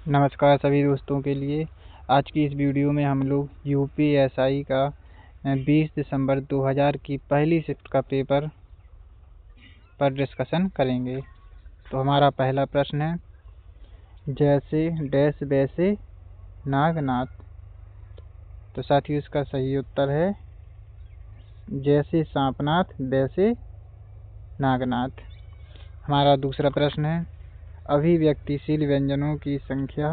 नमस्कार सभी दोस्तों के लिए। आज की इस वीडियो में हम लोग यूपीएसआई का 20 दिसंबर 2000 की पहली शिफ्ट का पेपर पर डिस्कशन करेंगे। तो हमारा पहला प्रश्न है, जैसे डैश वैसे नागनाथ। तो साथियों इसका सही उत्तर है जैसे सांपनाथ वैसे नागनाथ। हमारा दूसरा प्रश्न है, अभिव्यक्तिशील व्यंजनों की संख्या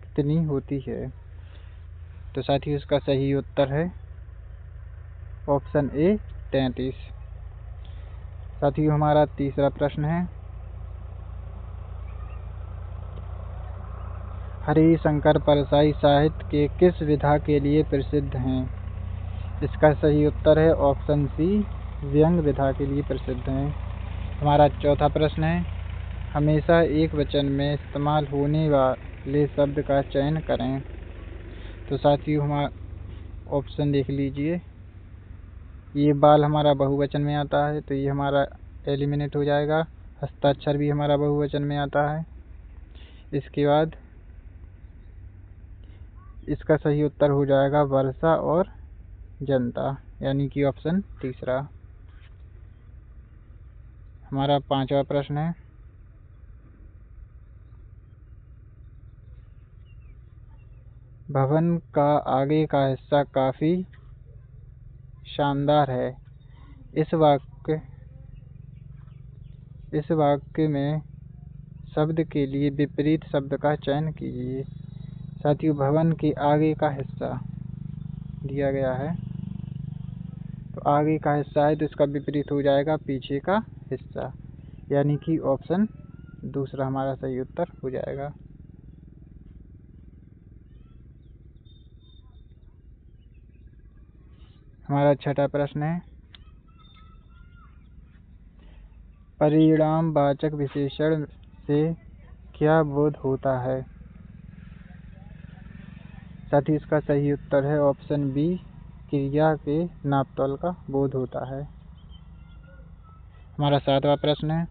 कितनी होती है। तो साथियों इसका सही उत्तर है ऑप्शन ए 33। साथियों हमारा तीसरा प्रश्न है, हरिशंकर परसाई साहित्य के किस विधा के लिए प्रसिद्ध हैं। इसका सही उत्तर है ऑप्शन सी व्यंग्य विधा के लिए प्रसिद्ध हैं। हमारा चौथा प्रश्न है, हमेशा एक वचन में इस्तेमाल होने वाले शब्द का चयन करें। तो साथियों हमारा ऑप्शन देख लीजिए, ये बाल हमारा बहुवचन में आता है तो ये हमारा एलिमिनेट हो जाएगा। हस्ताक्षर भी हमारा बहुवचन में आता है। इसके बाद इसका सही उत्तर हो जाएगा वर्षा और जनता, यानी कि ऑप्शन तीसरा। हमारा पांचवा प्रश्न है, भवन का आगे का हिस्सा काफी शानदार है। इस वाक्य में शब्द के लिए विपरीत शब्द का चयन कीजिए। साथियों भवन के आगे का हिस्सा दिया गया है, तो आगे का हिस्सा है तो इसका विपरीत हो जाएगा पीछे का हिस्सा, यानी कि ऑप्शन दूसरा हमारा सही उत्तर हो जाएगा। हमारा छठा प्रश्न है, परिणामवाचक विशेषण से क्या बोध होता है। साथ ही इसका सही उत्तर है ऑप्शन बी क्रिया के नापतोल का बोध होता है। हमारा सातवां प्रश्न है,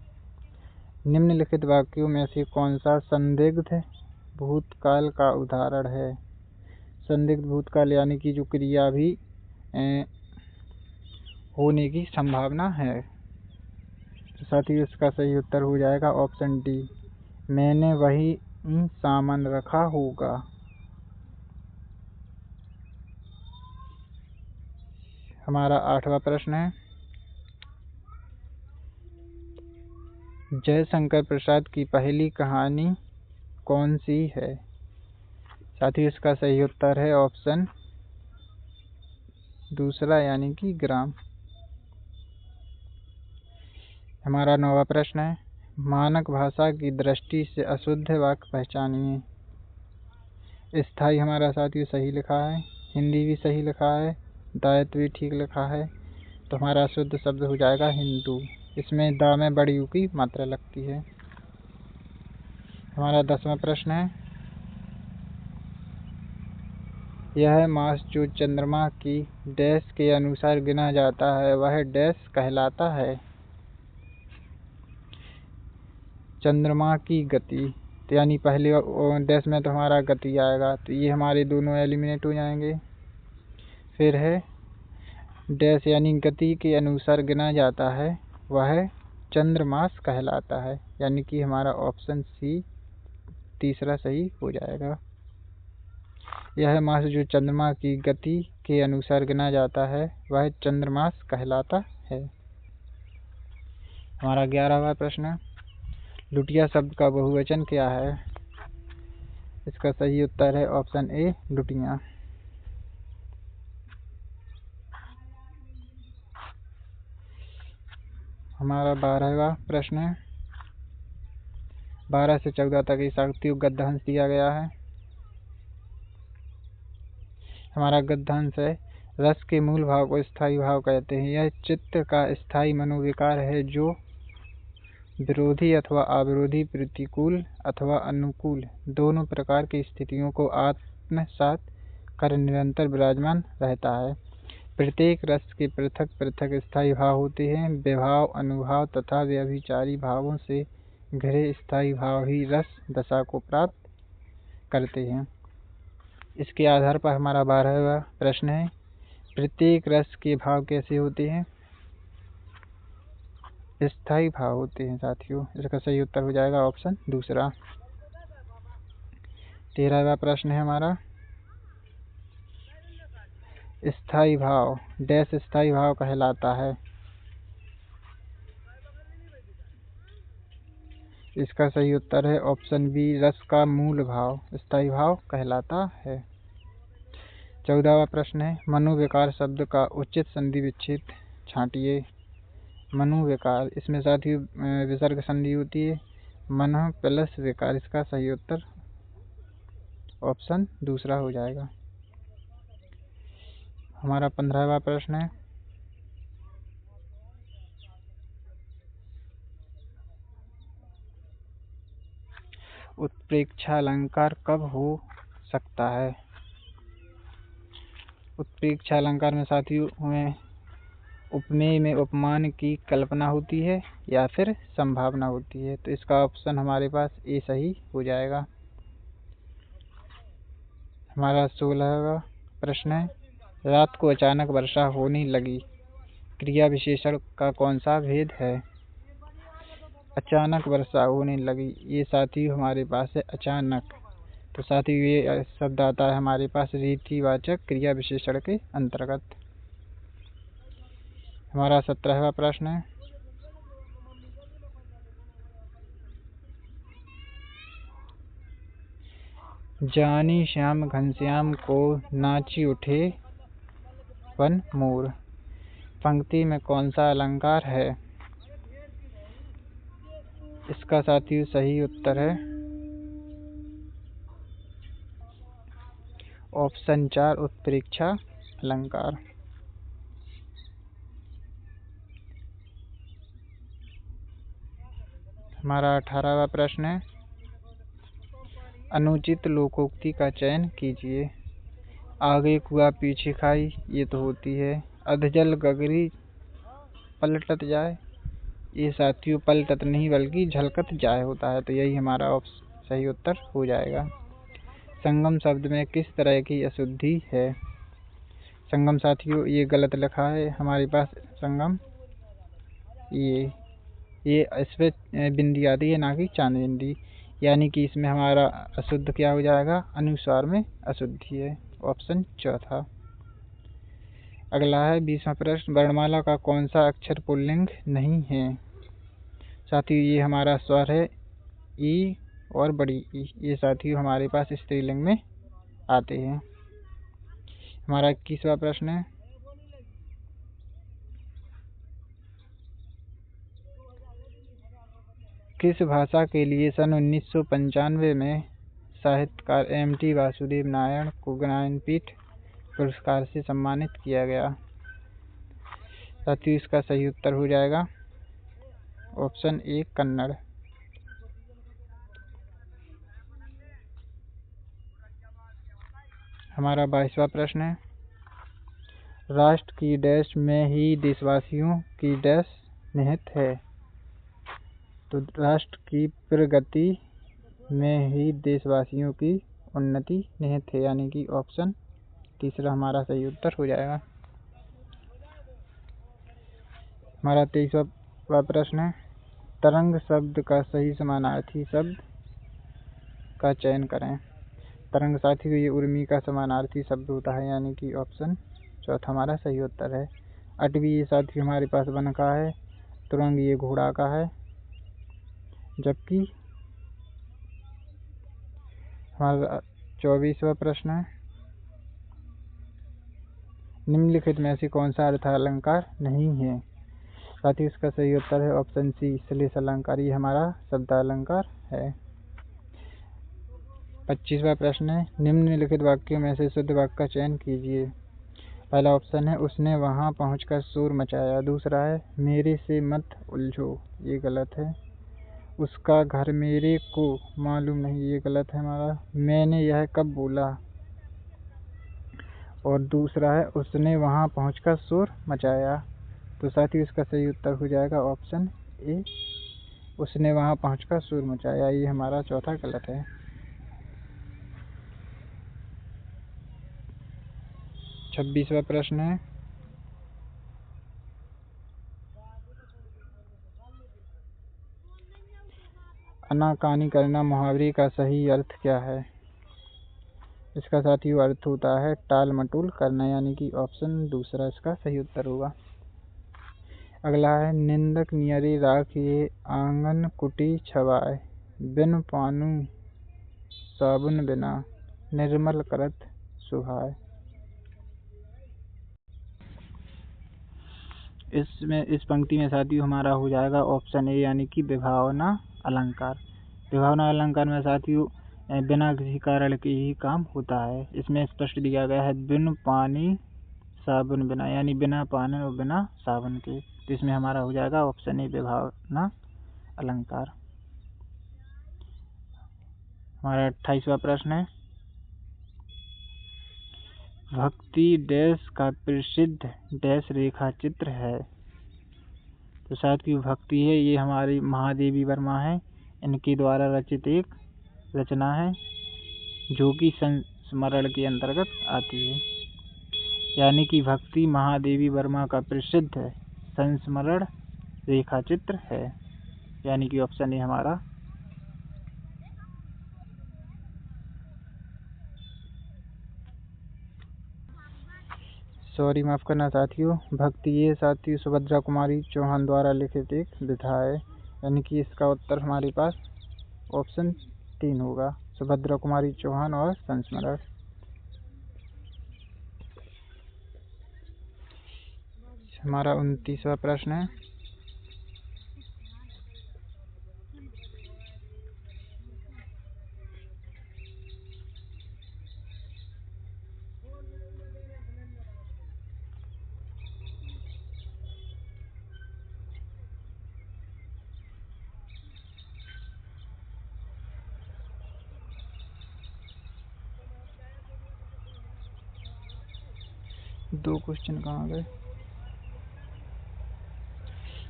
निम्नलिखित वाक्यों में से कौन सा संदिग्ध भूतकाल का उदाहरण है। संदिग्ध भूतकाल यानी कि जो क्रिया भी होने की संभावना है। तो साथ ही इसका सही उत्तर हो जाएगा ऑप्शन डी, मैंने वही सामान रखा होगा। हमारा आठवां प्रश्न है, जयशंकर प्रसाद की पहली कहानी कौन सी है। साथ ही इसका सही उत्तर है ऑप्शन दूसरा, यानी कि ग्राम। हमारा नौवां प्रश्न है, मानक भाषा की दृष्टि से अशुद्ध वाक्य पहचानिए। स्थाई हमारा साथियों सही लिखा है, हिंदी भी सही लिखा है, दायित्व भी ठीक लिखा है, तो हमारा शुद्ध शब्द हो जाएगा हिंदू। इसमें दा में बड़ी यू की मात्रा लगती है। हमारा 10वां प्रश्न है, यह मास जो चंद्रमा की डैश के अनुसार गिना जाता है वह डैश कहलाता है। चंद्रमा की गति, तो यानी पहले डैश में तो हमारा गति आएगा, तो ये हमारे दोनों एलिमिनेट हो जाएंगे। फिर है डैश यानी गति के अनुसार गिना जाता है वह चंद्रमास कहलाता है, यानी कि हमारा ऑप्शन सी तीसरा सही हो जाएगा। यह मास जो चंद्रमा की गति के अनुसार गिना जाता है वह चंद्रमास कहलाता है। हमारा 11वां प्रश्न, लुटिया शब्द का बहुवचन क्या है। इसका सही उत्तर है ऑप्शन ए लुटिया। हमारा 12वां प्रश्न है, 12 से 14 तक इस शाक्तियुग गद्यांश दिया गया है। हमारा गद्यांश है, रस के मूल भाव को स्थायी भाव कहते हैं। यह चित्त का स्थायी मनोविकार है जो विरोधी अथवा अविरोधी, प्रतिकूल अथवा अनुकूल दोनों प्रकार की स्थितियों को आत्मसात कर निरंतर विराजमान रहता है। प्रत्येक रस के पृथक पृथक स्थायी भाव होते हैं। विभाव, अनुभाव तथा व्यभिचारी भावों से घिरे स्थायी भाव ही रस दशा को प्राप्त करते हैं। इसके आधार पर हमारा 12वां प्रश्न है, प्रत्येक रस के भाव कैसे होते हैं? स्थायी भाव होते हैं साथियों। इसका सही उत्तर हो जाएगा ऑप्शन दूसरा। 13वां प्रश्न है हमारा, स्थायी भाव डैश स्थायी भाव कहलाता है? इसका सही उत्तर है ऑप्शन बी, रस का मूल भाव स्थायी भाव कहलाता है। 14वां प्रश्न है, मनोविकार शब्द का उचित संधि विच्छेद छांटिए। मनोविकार, इसमें साथ ही विसर्ग संधि होती है, मन प्लस विकार। इसका सही उत्तर ऑप्शन दूसरा हो जाएगा। हमारा 15वां प्रश्न है, उत्प्रेक्षा अलंकार कब हो सकता है? उत्प्रेक्षा अलंकार में साथियों में उपमेय में उपमान की कल्पना होती है या फिर संभावना होती है। तो इसका ऑप्शन हमारे पास ए सही हो जाएगा। हमारा 16वां प्रश्न है, रात को अचानक वर्षा होने लगी। क्रिया विशेषण का कौन सा भेद है? अचानक वर्षा होने लगी, ये साथियों हमारे पास है अचानक। तो साथियों ये शब्द आता है हमारे पास रीतिवाचक क्रिया विशेषण के अंतर्गत। हमारा 17वां प्रश्न है, जानी श्याम घनश्याम को नाची उठे वन मोर। पंक्ति में कौन सा अलंकार है? इसका साथियों सही उत्तर है ऑप्शन 4, उत्प्रेक्षा अलंकार। हमारा 18वां प्रश्न है, अनुचित लोकोक्ति का चयन कीजिए। आगे कुआ पीछे खाई, ये तो होती है। अधजल गगरी पलटत जाए, ये साथियों पलटत नहीं बल्कि झलकत जाए होता है। तो यही हमारा सही उत्तर हो जाएगा। संगम शब्द में किस तरह की अशुद्धि है? संगम साथियों ये गलत लिखा है हमारे पास। संगम ये इस पे बिंदी आती है ना कि चांद बिंदी, यानी कि इसमें हमारा अशुद्ध क्या हो जाएगा? अनुस्वार में अशुद्धि है, ऑप्शन चौथा। अगला है 20वां प्रश्न, वर्णमाला का कौन सा अक्षर पुल्लिंग नहीं है? साथियों ये हमारा स्वर है ई और बड़ी ई, ये साथियों हमारे पास स्त्रीलिंग में आते हैं। हमारा 21वां प्रश्न है, किस भाषा के लिए सन 1995 में साहित्यकार एम.टी. वासुदेव नारायण को ज्ञानपीठ पुरस्कार से सम्मानित किया गया? साथियों इसका सही उत्तर हो जाएगा ऑप्शन ए, कन्नड़। हमारा 22वां प्रश्न है, राष्ट्र की डैश में ही देशवासियों की डैश निहित है। तो राष्ट्र की प्रगति में ही देशवासियों की उन्नति निहित है, यानी कि ऑप्शन तीसरा हमारा सही उत्तर हो जाएगा। हमारा 23वां प्रश्न है, तरंग शब्द का सही समानार्थी शब्द का चयन करें। तरंग साथियों ये उर्मी का समानार्थी शब्द होता है, यानी कि ऑप्शन चौथा हमारा सही उत्तर है। 8वीं ये साथियों हमारे पास वन का है, तुरंग ये घोड़ा का है। जबकि हमारा 24वां प्रश्न है, निम्नलिखित में से कौन सा अर्थ अलंकार नहीं है? साथियों इसका सही उत्तर है ऑप्शन सी, श्लेष अलंकार, ये हमारा शब्द अलंकार है। 25वां प्रश्न है, निम्नलिखित वाक्यों में से शुद्ध वाक्य का चयन कीजिए। पहला ऑप्शन है, उसने वहां पहुंचकर शोर मचाया। दूसरा है, मेरे से मत उलझो, ये गलत है। उसका घर मेरे को मालूम नहीं, ये गलत है हमारा। मैंने यह कब बोला? और दूसरा है, उसने वहां पहुंचकर शोर मचाया। तो साथियों इसका सही उत्तर हो जाएगा ऑप्शन ए, उसने वहां पहुंचकर शोर मचाया, ये हमारा चौथा गलत है। 26वां प्रश्न है, आनाकानी करना मुहावरे का सही अर्थ क्या है? इसका साथियों अर्थ होता है टाल मटोल करना, यानी कि ऑप्शन दूसरा इसका सही उत्तर होगा। अगला है, निंदक नियरे राखिए आंगन कुटी छवाए, बिन पानु साबुन बिना निर्मल करत सुहाए। इस पंक्ति में साथियों हमारा हो जाएगा ऑप्शन ए, यानी कि विभावना अलंकार। विभावना अलंकार में साथियों बिना किसी कारण के ही काम होता है। इसमें स्पष्ट दिया गया है बिन पानी साबुन बिना, यानी बिना पानी और बिना साबुन के। तो इसमें हमारा हो जाएगा ऑप्शन ए, विभावना अलंकार। हमारा 28वां प्रश्न है, भक्ति डैश का प्रसिद्ध डैश रेखा चित्र है। तो साथियों भक्ति है, ये हमारी महादेवी वर्मा है, इनके द्वारा रचित एक रचना है जो कि संस्मरण के अंतर्गत आती है। यानी कि भक्ति महादेवी वर्मा का प्रसिद्ध संस्मरण रेखा चित्र है, यानी कि ऑप्शन ए हमारा। सॉरी, माफ करना साथियों, भक्ति ये साथियों सुभद्रा कुमारी चौहान द्वारा लिखित एक विधा है, यानी कि इसका उत्तर हमारे पास ऑप्शन 3 होगा, सुभद्रा कुमारी चौहान और संस्मरण। हमारा 29वां प्रश्न है, दो क्वेश्चन कहाँ गए।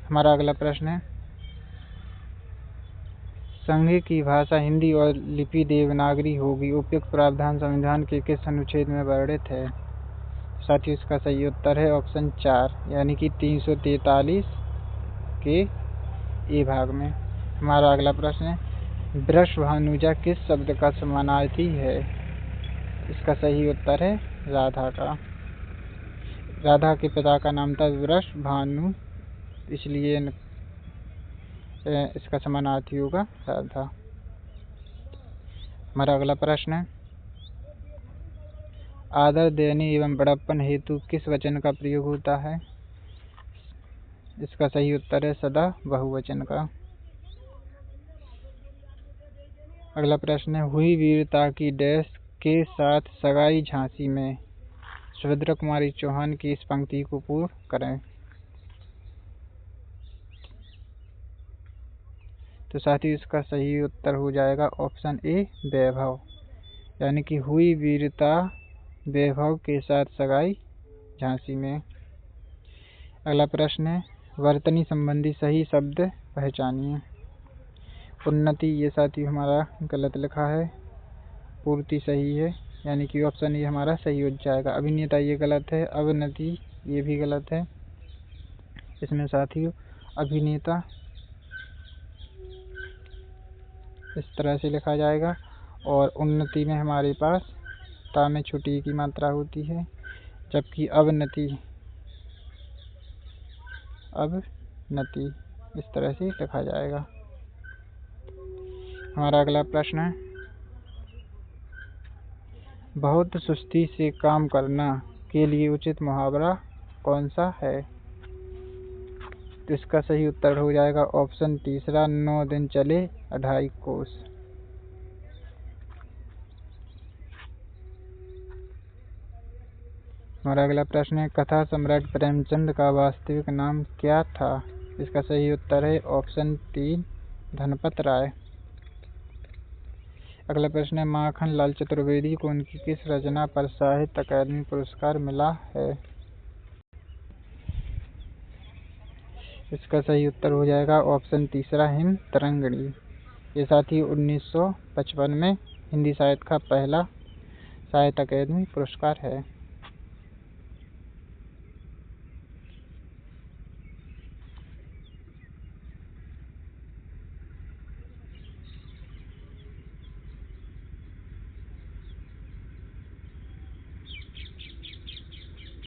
हमारा अगला प्रश्न है, संघ की भाषा हिंदी और लिपि देवनागरी होगी, उपयुक्त प्रावधान संविधान के किस अनुच्छेद में वर्णित है? साथियों इसका सही उत्तर है ऑप्शन 4, यानी कि 343 के ए भाग में। हमारा अगला प्रश्न है, वृषभानुजा किस शब्द का समानार्थी है? इसका सही उत्तर है राधा का। राधा के पिता का नाम था वृषभानु, इसलिए इसका समानार्थी होगा राधा। हमारा अगला प्रश्न है, आदर देने एवं बड़प्पन हेतु किस वचन का प्रयोग होता है? इसका सही उत्तर है सदा बहुवचन का। अगला प्रश्न है, हुई वीरता की डैश के साथ सगाई झांसी में, सुभद्रा कुमारी चौहान की इस पंक्ति को पूर्ण करें। तो साथियों इसका सही उत्तर हो जाएगा ऑप्शन ए, वैभव, यानी कि हुई वीरता वैभव के साथ सगाई झांसी में। अगला प्रश्न है, वर्तनी संबंधी सही शब्द पहचानिए। उन्नति ये साथियों हमारा गलत लिखा है, पूर्ति सही है, यानी कि ऑप्शन ए हमारा सही हो जाएगा। अभिनेता ये गलत है, अवनति ये भी गलत है। इसमें साथियों अभिनेता इस तरह से लिखा जाएगा, और उन्नति में हमारे पास ता में छोटी की मात्रा होती है, जबकि अवनति इस तरह से लिखा जाएगा। हमारा अगला प्रश्न है, बहुत सुस्ती से काम करना के लिए उचित मुहावरा कौन सा है? तो इसका सही उत्तर हो जाएगा ऑप्शन तीसरा, 9 दिन चले 2.5 कोस। हमारा अगला प्रश्न है, कथा सम्राट प्रेमचंद का वास्तविक नाम क्या था? इसका सही उत्तर है ऑप्शन 3, धनपत राय। अगला प्रश्न है, माखन लाल चतुर्वेदी को उनकी किस रचना पर साहित्य अकादमी पुरस्कार मिला है? इसका सही उत्तर हो जाएगा ऑप्शन तीसरा, हिम तरंगिणी। ये साथी 1955 में हिंदी साहित्य का पहला साहित्य अकादमी पुरस्कार है।